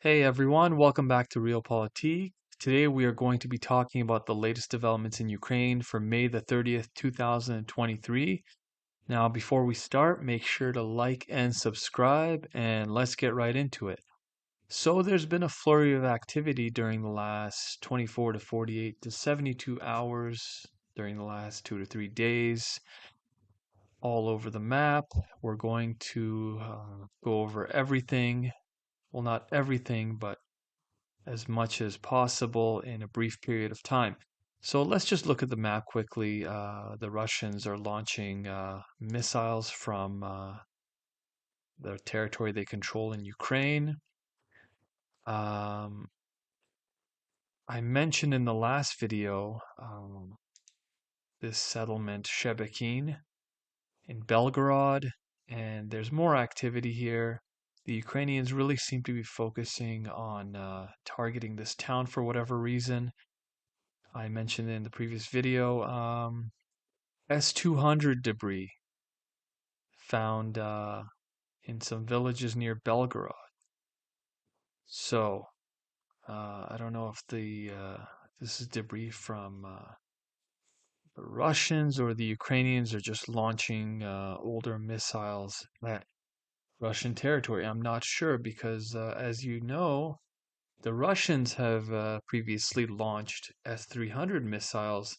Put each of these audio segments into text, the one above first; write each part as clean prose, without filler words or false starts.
Hey everyone, welcome back to Realpolitik. Today we are going to be talking about the latest developments in Ukraine for May the 30th, 2023. Now, before we start, make sure to like and subscribe, and let's get right into it. So, there's been a flurry of activity during the last 24 to 48 to 72 hours, during the last 2 to 3 days, all over the map. We're going to go over everything. Well, not everything, but as much as possible in a brief period of time. So let's just look at the map quickly. The Russians are launching missiles from the territory they control in Ukraine. Um, I mentioned in the last video this settlement Shebekin in Belgorod, and there's more activity here. The Ukrainians really seem to be focusing on targeting this town for whatever reason. I mentioned in the previous video, S-200 debris found in some villages near Belgorod. So, I don't know if this is debris from the Russians or the Ukrainians are just launching older missiles at Russian territory. I'm not sure because, as you know, the Russians have previously launched S-300 missiles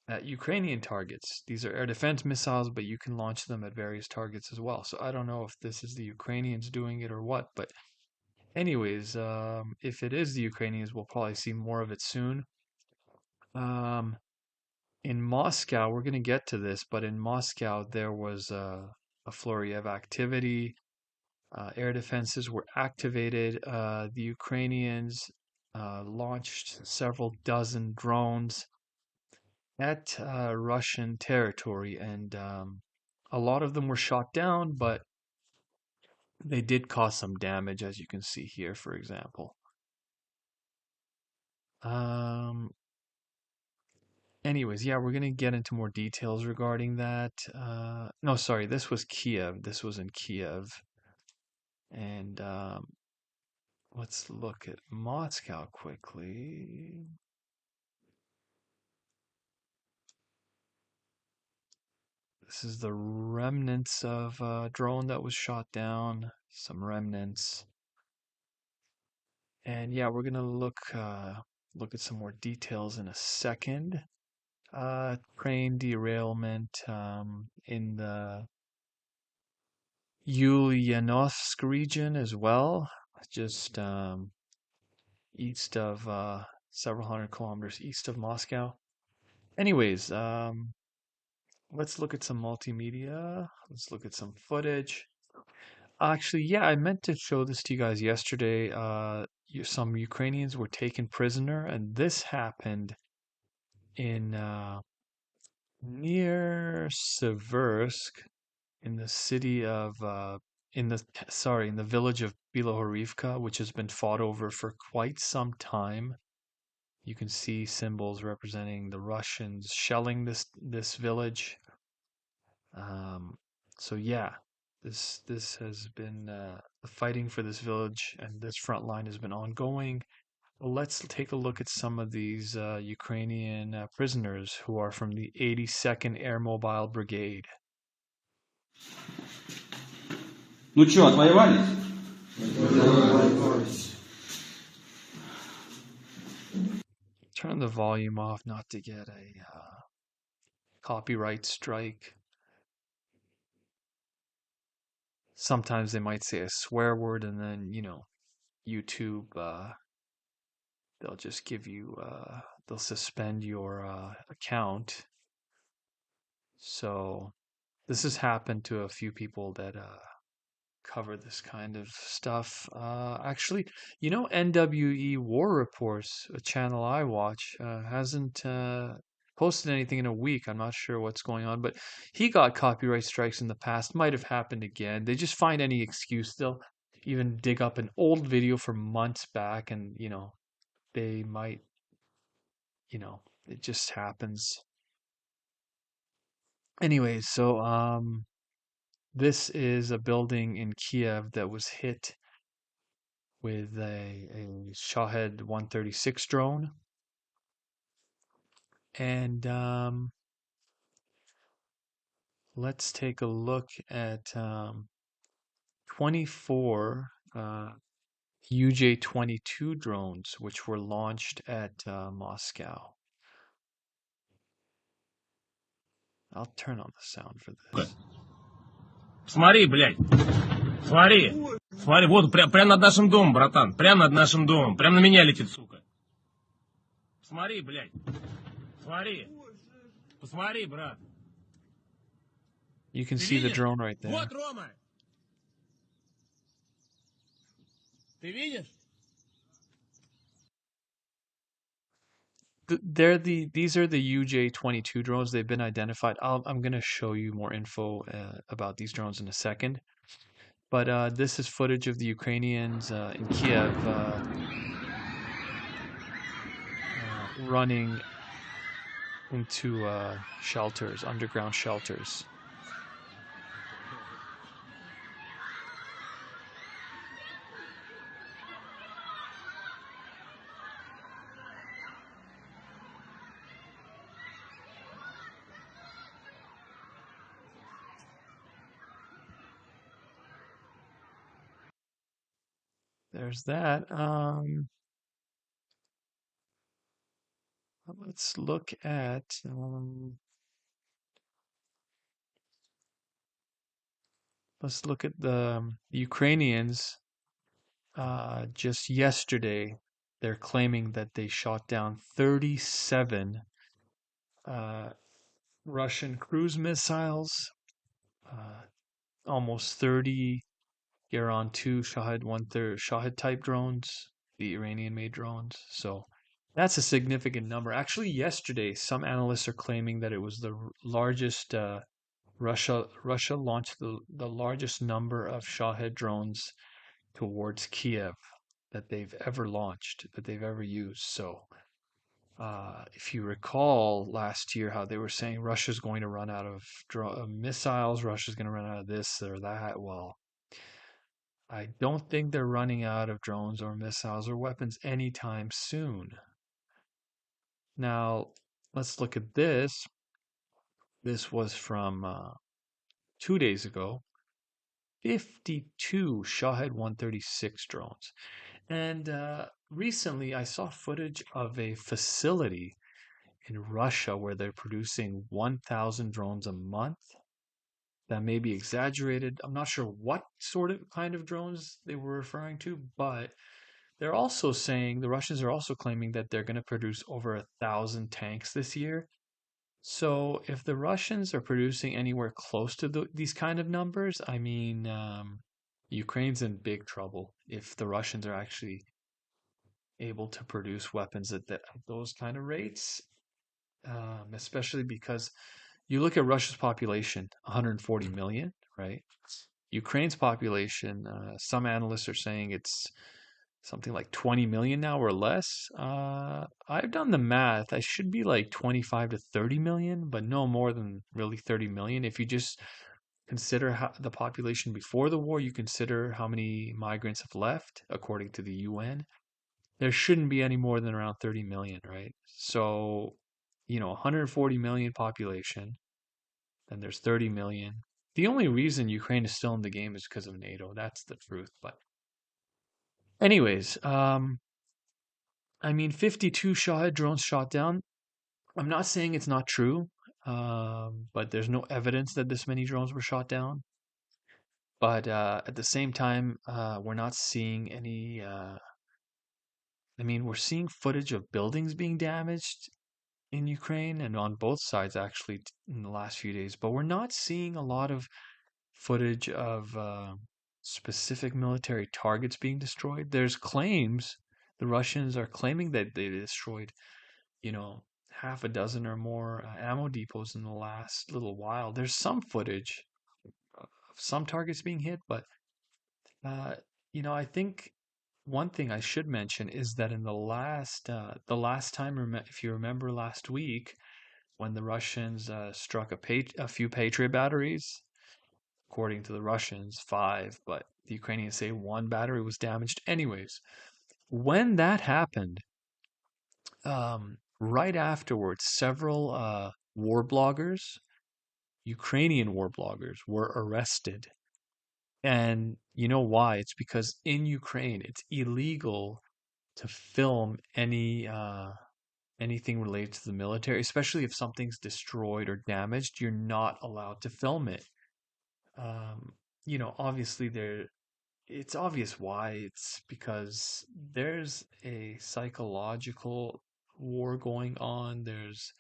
at Ukrainian targets. These are air defense missiles, but you can launch them at various targets as well. So I don't know if this is the Ukrainians doing it or what. But anyways, if it is the Ukrainians, we'll probably see more of it soon. Um, in Moscow, we're going to get to this, but in Moscow, there was a flurry of activity. Air defenses were activated. The Ukrainians launched several dozen drones at Russian territory, and a lot of them were shot down, but they did cause some damage, as you can see here, for example. Um, Anyways, yeah, we're gonna get into more details regarding that. No, sorry, this was Kiev. This was in Kiev, and let's look at Moscow quickly. This is the remnants of a drone that was shot down. Some remnants. And yeah, we're gonna look at some more details in a second. Train derailment in the Ulyanovsk region as well, just east of several hundred kilometers east of Moscow. Anyways, let's look at some multimedia. Let's look at some footage. Actually, yeah, I meant to show this to you guys yesterday. Some Ukrainians were taken prisoner, and this happened in near Seversk in the city of in the village of Bilohorivka, which has been fought over for quite some time. You can see symbols representing the Russians shelling this village. Um, so yeah, this has been the fighting for this village and this front line has been ongoing. Well, let's take a look at some of these Ukrainian prisoners who are from the 82nd Air Mobile Brigade. Ну что, отвоевались? Turn the volume off not to get a copyright strike. Sometimes they might say a swear word and then, YouTube, they'll just give you, they'll suspend your account. So this has happened to a few people that cover this kind of stuff. Actually, NWE War Reports, a channel I watch, hasn't posted anything in a week. I'm not sure what's going on, but he got copyright strikes in the past. Might have happened again. They just find any excuse. They'll even dig up an old video from months back, and they might, it just happens. Anyways, so this is a building in Kiev that was hit with a Shahed 136 drone. And let's take a look at 24 UJ-22 drones, which were launched at Moscow. I'll turn on the sound for this. Смотри, блядь. Смотри. Смотри, вот прям над нашим домом, братан. Прям над нашим домом. Прям на меня летит, сука. Смотри, блядь. Смотри. Посмотри, брат. You can Ты see the видишь? drone right there. Вот, Рома. Ты видишь? These are the UJ-22 drones. They've been identified. I'm going to show you more info about these drones in a second. But this is footage of the Ukrainians in Kiev running into shelters, underground shelters. There's that. Let's look at the Ukrainians. Just yesterday, they're claiming that they shot down 37 Russian cruise missiles, almost 30 Iran-2 Shahed type drones, the Iranian-made drones. So that's a significant number. Actually, yesterday, some analysts are claiming that it was the largest. Russia launched the largest number of Shahed drones towards Kiev that they've ever launched, that they've ever used. So, if you recall last year how they were saying Russia's going to run out of missiles, Russia's going to run out of this or that. Well, I don't think they're running out of drones or missiles or weapons anytime soon. Now, let's look at this. This was from 2 days ago. 52 Shahed 136 drones. And recently, I saw footage of a facility in Russia where they're producing 1,000 drones a month. That may be exaggerated. I'm not sure what sort of kind of drones they were referring to, but they're also saying the Russians are also claiming that they're going to produce over 1,000 tanks this year. So if the Russians are producing anywhere close to these kind of numbers, I mean, Ukraine's in big trouble if the Russians are actually able to produce weapons at those kind of rates, especially because you look at Russia's population, 140 million, right? Ukraine's population, some analysts are saying it's something like 20 million now or less. I've done the math. I should be like 25 to 30 million, but no more than really 30 million. If you just consider the population before the war, you consider how many migrants have left, according to the UN, there shouldn't be any more than around 30 million, right? So, 140 million population, then there's 30 million. The only reason Ukraine is still in the game is because of NATO. That's the truth. But anyways, I mean, 52 Shahed drones shot down. I'm not saying it's not true, but there's no evidence that this many drones were shot down. But at the same time, we're not seeing any. I mean, we're seeing footage of buildings being damaged in Ukraine and on both sides actually in the last few days, but we're not seeing a lot of footage of specific military targets being destroyed. There's claims, the Russians are claiming that they destroyed, half a dozen or more ammo depots in the last little while. There's some footage of some targets being hit, but uh, I think one thing I should mention is that in the last time, if you remember last week, when the Russians struck a few Patriot batteries, according to the Russians, 5, but the Ukrainians say 1 battery was damaged. Anyways, when that happened, right afterwards, several war bloggers, Ukrainian war bloggers, were arrested. And you know why? It's because in Ukraine, it's illegal to film anything related to the military, especially if something's destroyed or damaged. You're not allowed to film it. Um, obviously it's obvious why. It's because there's a psychological war going on. There's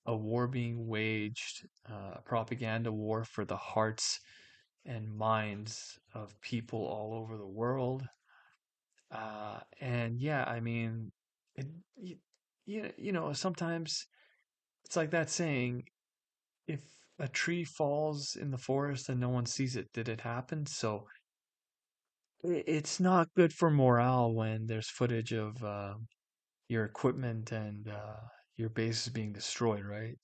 a war being waged, a propaganda war for the hearts and minds of people all over the world. And yeah, I mean, it, you, sometimes it's like that saying, if a tree falls in the forest and no one sees it, did it happen? So it's not good for morale when there's footage of your equipment and your base is being destroyed, right?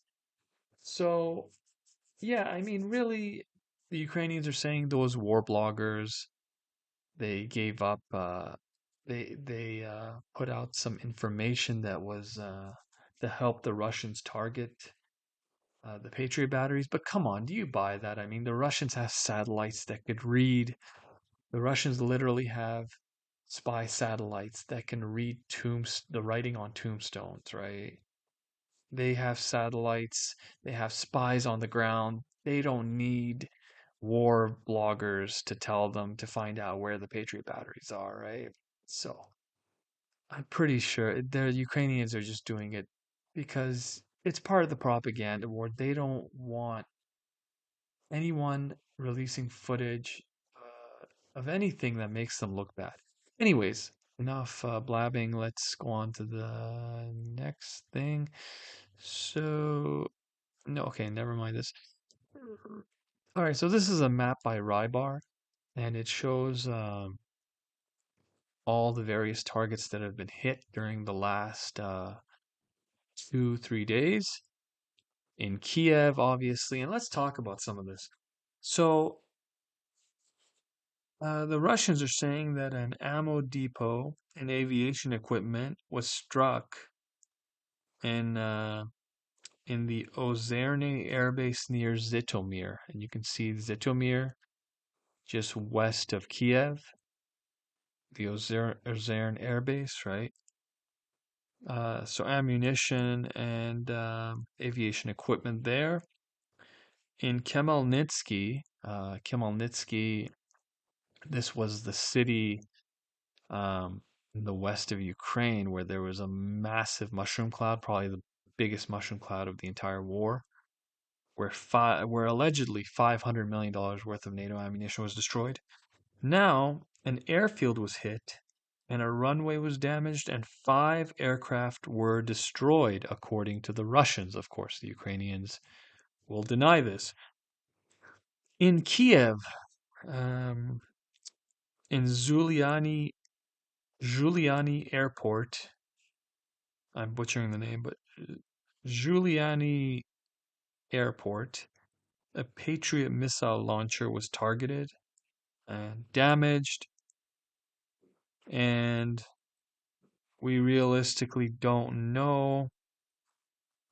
So, yeah, I mean, really, the Ukrainians are saying those war bloggers, they gave up. They put out some information that was to help the Russians target the Patriot batteries. But come on, do you buy that? I mean, the Russians have satellites that could read. The Russians literally have spy satellites that can read the writing on tombstones, right? They have satellites. They have spies on the ground. They don't need war bloggers to tell them to find out where the Patriot batteries are, right? So I'm pretty sure the Ukrainians are just doing it because it's part of the propaganda war. They don't want anyone releasing footage of anything that makes them look bad. Anyways, enough blabbing. Let's go on to the next thing. So, no, okay, never mind this. All right, so this is a map by Rybar, and it shows all the various targets that have been hit during the last 2, 3 days in Kiev, obviously. And let's talk about some of this. So, the Russians are saying that an ammo depot and aviation equipment was struck in the Ozerne Air Base near Zhytomyr, and you can see Zhytomyr just west of Kiev, the Ozerne Air Base, right? So ammunition and aviation equipment there. In Khmelnytsky, this was the city in the west of Ukraine where there was a massive mushroom cloud, probably the biggest mushroom cloud of the entire war, where allegedly $500 million worth of NATO ammunition was destroyed. Now, an airfield was hit, and a runway was damaged, and 5 aircraft were destroyed, according to the Russians. Of course, the Ukrainians will deny this. In Kiev, um, in Giuliani Airport, I'm butchering the name, but Giuliani Airport, a Patriot missile launcher was targeted and damaged, and we realistically don't know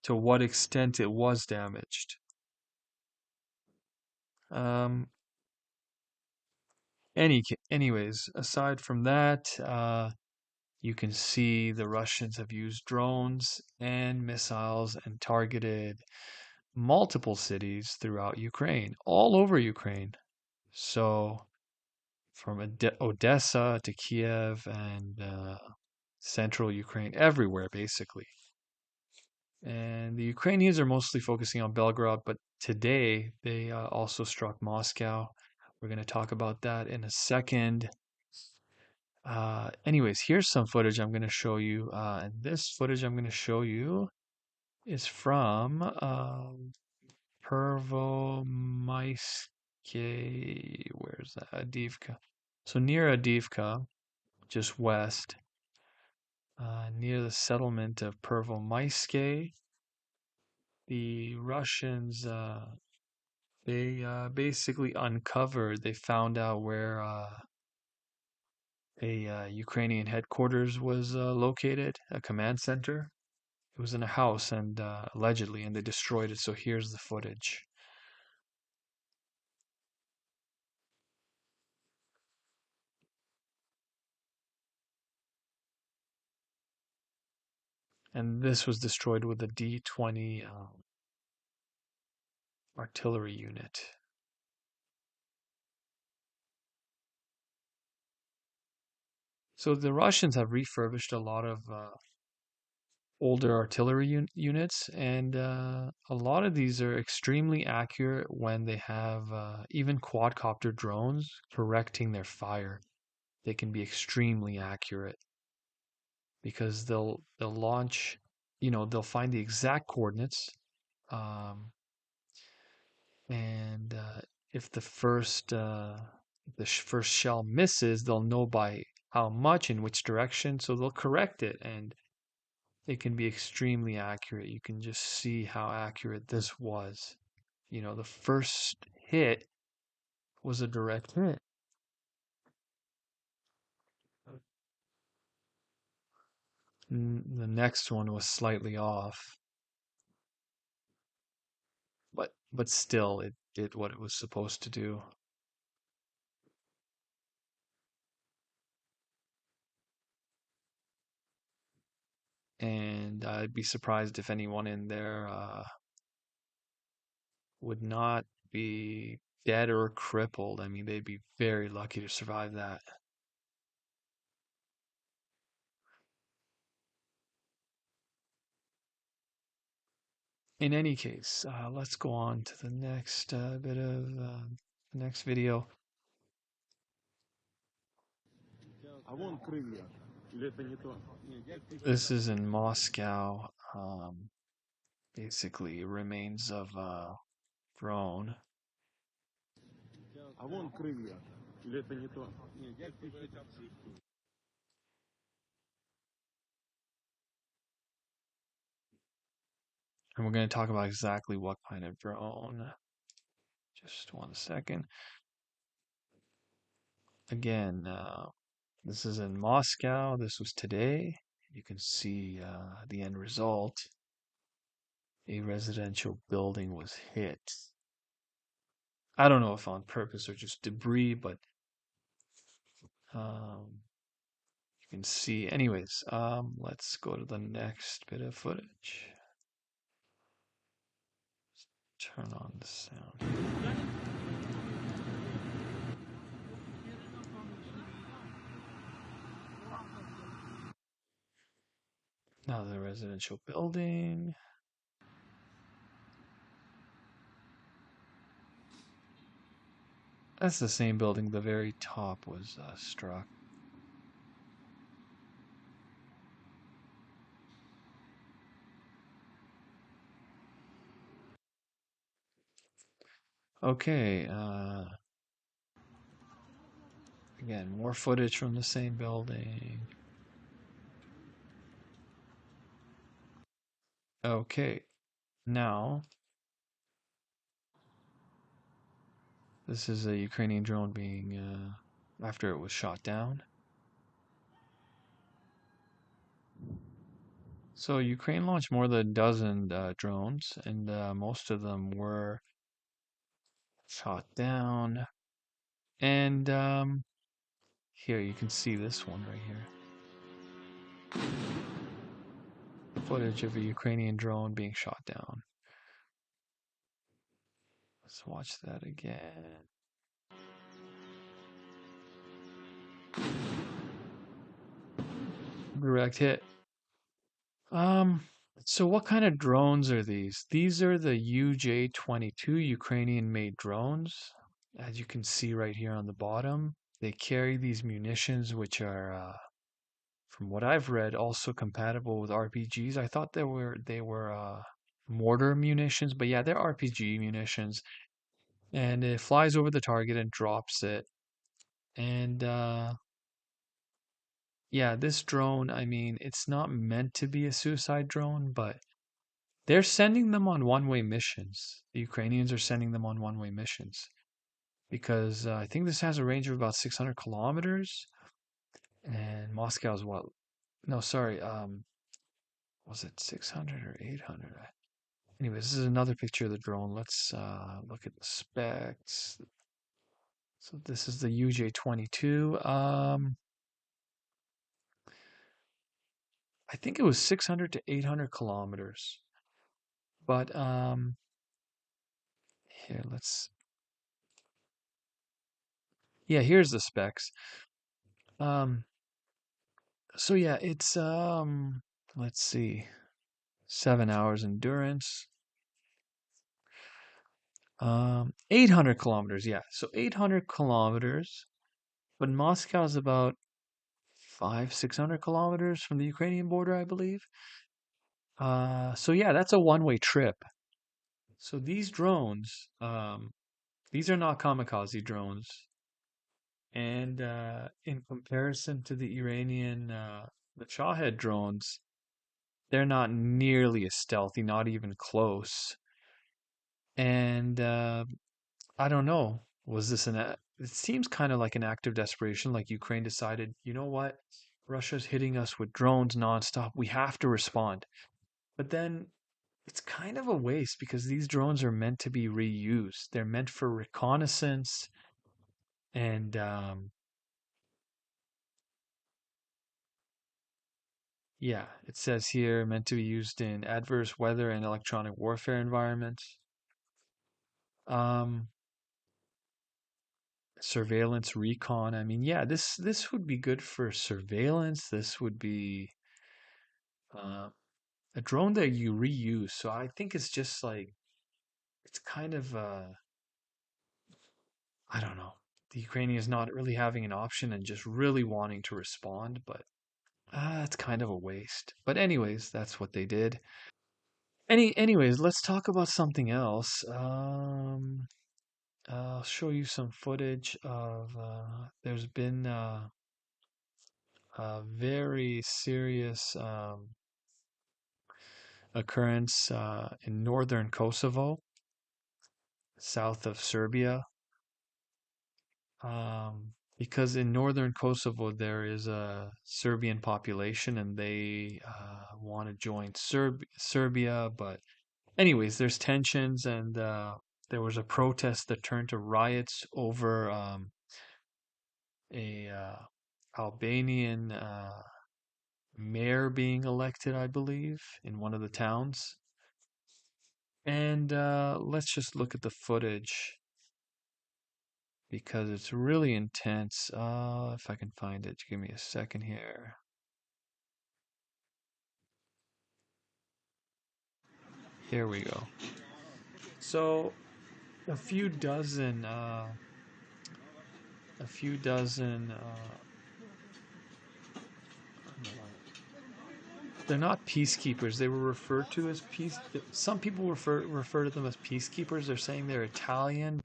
to what extent it was damaged. Um, anyways, aside from that, you can see the Russians have used drones and missiles and targeted multiple cities throughout Ukraine, all over Ukraine. So from Odessa to Kiev and central Ukraine, everywhere basically. And the Ukrainians are mostly focusing on Belgrade, but today they also struck Moscow. We're going to talk about that in a second. Anyways, here's some footage I'm going to show you. And this footage I'm going to show you is from Pervomaiske. Where's that? Adivka. So near Adivka, just west, near the settlement of Pervomaiske, the Russians They basically uncovered, they found out where a Ukrainian headquarters was located, a command center. It was in a house and allegedly, and they destroyed it. So here's the footage. And this was destroyed with a D-20 artillery unit. So the Russians have refurbished a lot of older artillery units, and a lot of these are extremely accurate when they have even quadcopter drones correcting their fire. They can be extremely accurate because they'll launch, they'll find the exact coordinates, um, and if the first shell misses, they'll know by how much in which direction, so they'll correct it, and it can be extremely accurate. You can just see how accurate this was. The first hit was a direct hit. The next one was slightly off, but still it did what it was supposed to do. And I'd be surprised if anyone in there would not be dead or crippled. I mean, they'd be very lucky to survive that. In any case, let's go on to the next bit of the next video. This is in Moscow. Basically, remains of a drone. And we're going to talk about exactly what kind of drone. Just 1 second. Again, this is in Moscow. This was today. You can see the end result. A residential building was hit. I don't know if on purpose or just debris, but you can see. Anyways, let's go to the next bit of footage. Turn on the sound. Now the residential building. That's the same building. The very top was struck. Okay. Again, more footage from the same building. Okay. Now, this is a Ukrainian drone being, after it was shot down. So Ukraine launched more than a dozen drones, and most of them were shot down. And here you can see this one right here. Footage of a Ukrainian drone being shot down. Let's watch that again. Direct hit. So what kind of drones are these? These are the UJ-22 Ukrainian-made drones. As you can see right here on the bottom, they carry these munitions which are, from what I've read, also compatible with RPGs. I thought they were mortar munitions, but yeah, they're RPG munitions. And it flies over the target and drops it. And yeah, this drone, I mean, it's not meant to be a suicide drone, but They're sending them on one-way missions. The Ukrainians are sending them on one-way missions because I think this has a range of about 600 kilometers, and Moscow's what? No, sorry. Was it 600 or 800? Anyways, this is another picture of the drone. Let's look at the specs. So this is the UJ-22. I think it was 600 to 800 kilometers. But here, here's the specs. So yeah, it's let's see, 7 hours endurance. 800 kilometers, yeah. So 800 kilometers, but Moscow is about 600 kilometers from the Ukrainian border, I believe. So yeah, that's a one-way trip. So these drones, these are not kamikaze drones. And in comparison to the Iranian, the Shahed drones, they're not nearly as stealthy, not even close. And I don't know, was this it seems kind of like an act of desperation, like Ukraine decided, you know what, Russia's hitting us with drones nonstop. We have to respond. But then it's kind of a waste because these drones are meant to be reused. They're meant for reconnaissance and yeah, it says here meant to be used in adverse weather and electronic warfare environments. Um, Surveillance recon. I mean, yeah, this would be good for surveillance. This would be uh, a drone that you reuse. So I think it's just like it's kind of I don't know. The Ukrainians not really having an option and just really wanting to respond, but it's kind of a waste. But anyways, that's what they did. Anyways, let's talk about something else. I'll show you some footage of there's been a very serious occurrence in northern Kosovo, south of Serbia. Because in northern Kosovo there is a Serbian population and they want to join Serbia, but anyways, there's tensions and there was a protest that turned to riots over a Albanian mayor being elected, I believe, in one of the towns. And let's just look at the footage because it's really intense. If I can find it, give me a second here. Here we go. So a few dozen, a few dozen. They're not peacekeepers. They were referred to as peace. Some people refer to them as peacekeepers. They're saying they're Italian.